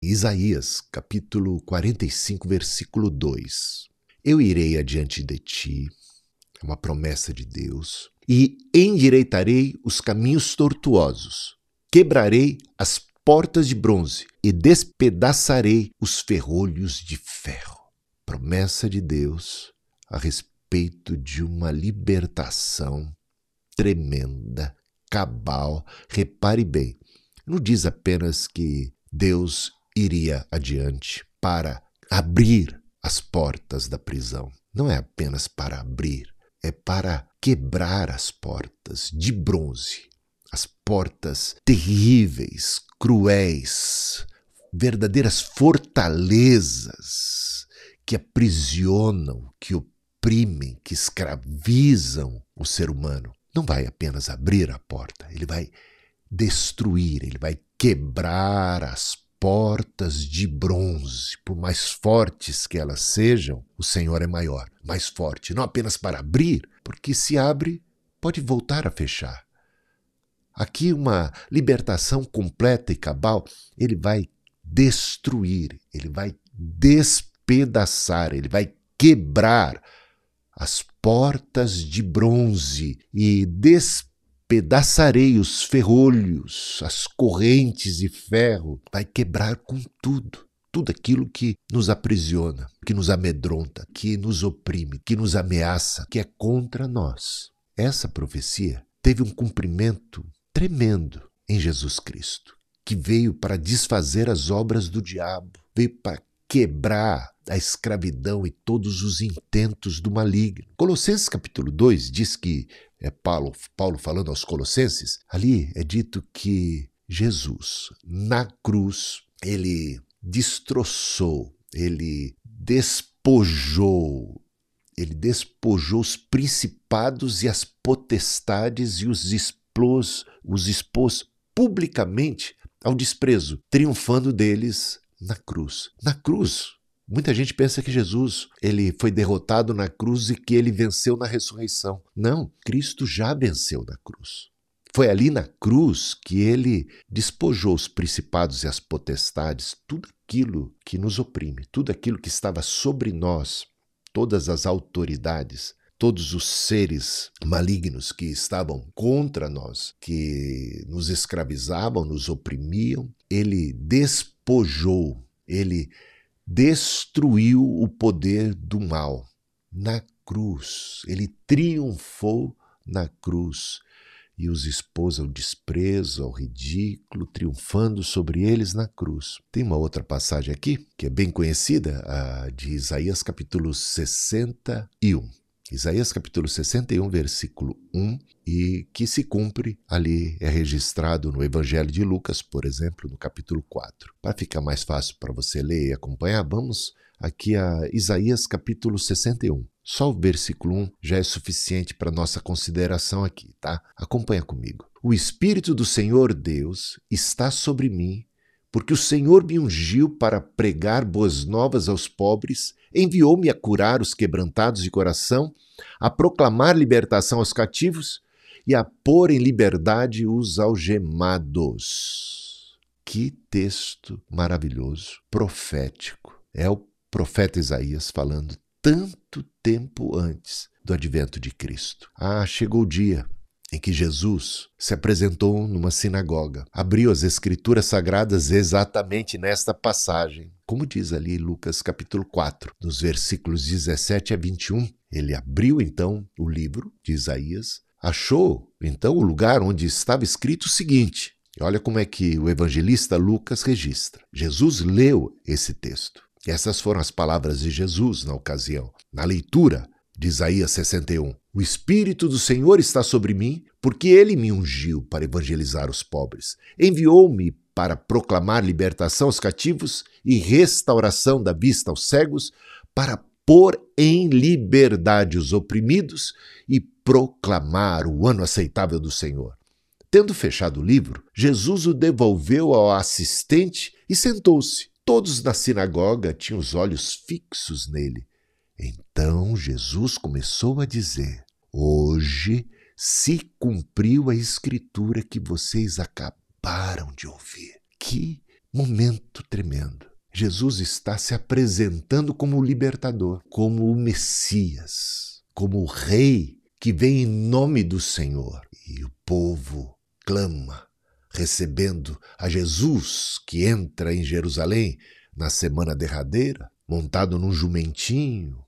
Isaías, capítulo 45, versículo 2. Eu irei adiante de ti, é uma promessa de Deus, e endireitarei os caminhos tortuosos, quebrarei as portas de bronze e despedaçarei os ferrolhos de ferro. Promessa de Deus a respeito de uma libertação tremenda, cabal. Repare bem, não diz apenas que Deus iria adiante para abrir as portas da prisão. Não é apenas para abrir, é para quebrar as portas de bronze, as portas terríveis, cruéis, verdadeiras fortalezas que aprisionam, que oprimem, que escravizam o ser humano. Não vai apenas abrir a porta, ele vai destruir, ele vai quebrar as portas de bronze. Por mais fortes que elas sejam, o Senhor é maior, mais forte, não apenas para abrir, porque se abre, pode voltar a fechar. Aqui uma libertação completa e cabal, ele vai destruir, ele vai despedaçar, ele vai quebrar as portas de bronze e despedaçarei os ferrolhos, as correntes de ferro, vai quebrar com tudo. Tudo aquilo que nos aprisiona, que nos amedronta, que nos oprime, que nos ameaça, que é contra nós. Essa profecia teve um cumprimento tremendo em Jesus Cristo, que veio para desfazer as obras do diabo, veio para quebrar a escravidão e todos os intentos do maligno. Colossenses capítulo 2 diz que, Paulo falando aos Colossenses, ali é dito que Jesus, na cruz, ele destroçou, ele despojou os principados e as potestades e os expôs publicamente ao desprezo, triunfando deles na cruz. Na cruz, muita gente pensa que Jesus ele foi derrotado na cruz e que ele venceu na ressurreição. Não, Cristo já venceu na cruz. Foi ali na cruz que ele despojou os principados e as potestades, tudo aquilo que nos oprime, tudo aquilo que estava sobre nós, todas as autoridades, todos os seres malignos que estavam contra nós, que nos escravizavam, nos oprimiam, ele despojou, ele destruiu o poder do mal na cruz. Ele triunfou na cruz e os expôs ao desprezo, ao ridículo, triunfando sobre eles na cruz. Tem uma outra passagem aqui, que é bem conhecida, a de Isaías capítulo 61. Isaías capítulo 61, versículo 1, e que se cumpre ali, é registrado no Evangelho de Lucas, por exemplo, no capítulo 4. Para ficar mais fácil para você ler e acompanhar, vamos aqui a Isaías capítulo 61. Só o versículo 1 já é suficiente para nossa consideração aqui, tá? Acompanha comigo. O Espírito do Senhor Deus está sobre mim, porque o Senhor me ungiu para pregar boas novas aos pobres, enviou-me a curar os quebrantados de coração, a proclamar libertação aos cativos e a pôr em liberdade os algemados. Que texto maravilhoso, profético. É o profeta Isaías falando tanto tempo antes do advento de Cristo. Chegou o dia em que Jesus se apresentou numa sinagoga, abriu as escrituras sagradas exatamente nesta passagem. Como diz ali Lucas capítulo 4, nos versículos 17 a 21, ele abriu então o livro de Isaías, achou então o lugar onde estava escrito o seguinte. Olha como é que o evangelista Lucas registra. Jesus leu esse texto. Essas foram as palavras de Jesus na ocasião, na leitura de Isaías 61. O Espírito do Senhor está sobre mim, porque ele me ungiu para evangelizar os pobres. Enviou-me para proclamar libertação aos cativos e restauração da vista aos cegos, para pôr em liberdade os oprimidos e proclamar o ano aceitável do Senhor. Tendo fechado o livro, Jesus o devolveu ao assistente e sentou-se. Todos na sinagoga tinham os olhos fixos nele. Então Jesus começou a dizer: hoje se cumpriu a escritura que vocês acabaram de ouvir. Que momento tremendo. Jesus está se apresentando como o libertador, como o Messias, como o Rei que vem em nome do Senhor. E o povo clama, recebendo a Jesus que entra em Jerusalém na semana derradeira, montado num jumentinho,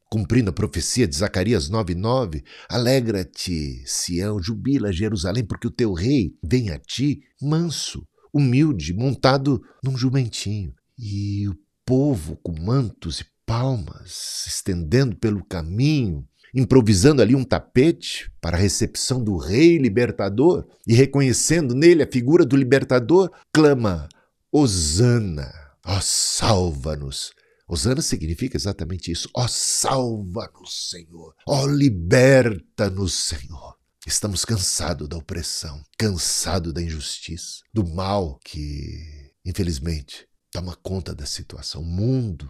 cumprindo a profecia de Zacarias 9:9, alegra-te, Sião, jubila, Jerusalém, porque o teu rei vem a ti manso, humilde, montado num jumentinho. E o povo com mantos e palmas se estendendo pelo caminho, improvisando ali um tapete para a recepção do rei libertador e reconhecendo nele a figura do libertador, clama, Hosana, ó salva-nos. Hosana significa exatamente isso, ó salva-nos, Senhor, ó liberta-nos, Senhor. Estamos cansados da opressão, cansados da injustiça, do mal que, infelizmente, toma conta da situação. O mundo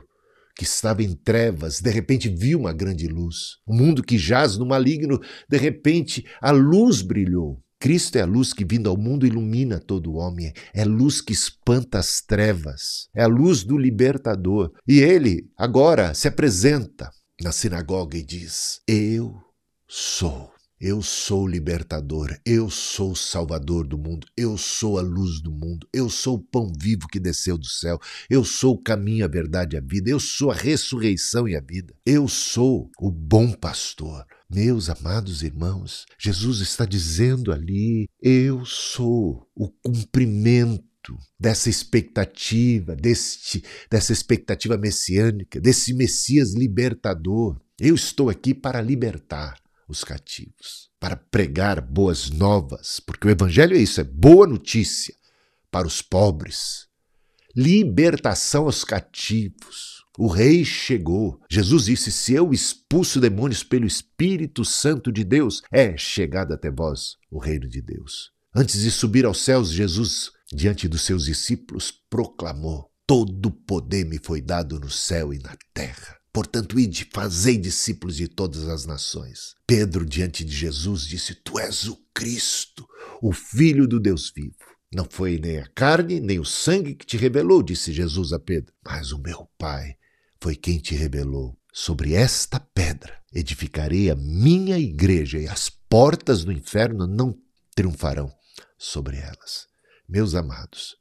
que estava em trevas, de repente viu uma grande luz. O mundo que jaz no maligno, de repente a luz brilhou. Cristo é a luz que, vindo ao mundo, ilumina todo homem. É a luz que espanta as trevas. É a luz do libertador. E ele agora se apresenta na sinagoga e diz, eu sou o libertador, eu sou o salvador do mundo, eu sou a luz do mundo, eu sou o pão vivo que desceu do céu, eu sou o caminho, a verdade e a vida, eu sou a ressurreição e a vida, eu sou o bom pastor. Meus amados irmãos, Jesus está dizendo ali, eu sou o cumprimento dessa expectativa, dessa expectativa messiânica, desse Messias libertador. Eu estou aqui para libertar os cativos, para pregar boas novas, porque o evangelho é isso, é boa notícia para os pobres, libertação aos cativos. O rei chegou. Jesus disse, se eu expulso demônios pelo Espírito Santo de Deus, é chegado até vós o reino de Deus. Antes de subir aos céus, Jesus, diante dos seus discípulos, proclamou, todo poder me foi dado no céu e na terra. Portanto, ide, fazei discípulos de todas as nações. Pedro, diante de Jesus, disse, tu és o Cristo, o Filho do Deus vivo. Não foi nem a carne, nem o sangue que te revelou, disse Jesus a Pedro, mas o meu Pai foi quem te revelou. Sobre esta pedra edificarei a minha igreja e as portas do inferno não triunfarão sobre elas. Meus amados,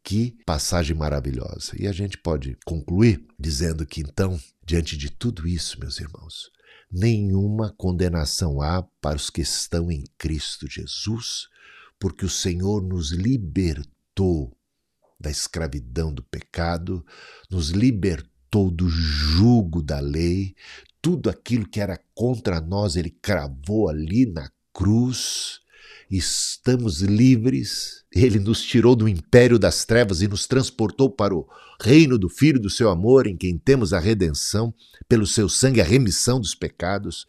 que passagem maravilhosa. E a gente pode concluir dizendo que então, diante de tudo isso, meus irmãos, nenhuma condenação há para os que estão em Cristo Jesus, porque o Senhor nos libertou da escravidão do pecado, nos libertou do jugo da lei, tudo aquilo que era contra nós, ele cravou ali na cruz. Estamos livres, ele nos tirou do império das trevas e nos transportou para o reino do Filho do seu amor, em quem temos a redenção, pelo seu sangue, a remissão dos pecados.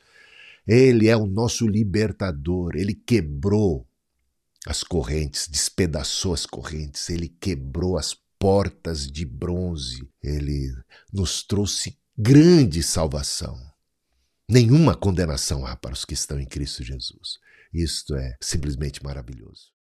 Ele é o nosso libertador, ele quebrou as correntes, despedaçou as correntes, ele quebrou as portas de bronze, ele nos trouxe grande salvação. Nenhuma condenação há para os que estão em Cristo Jesus. Isto é simplesmente maravilhoso.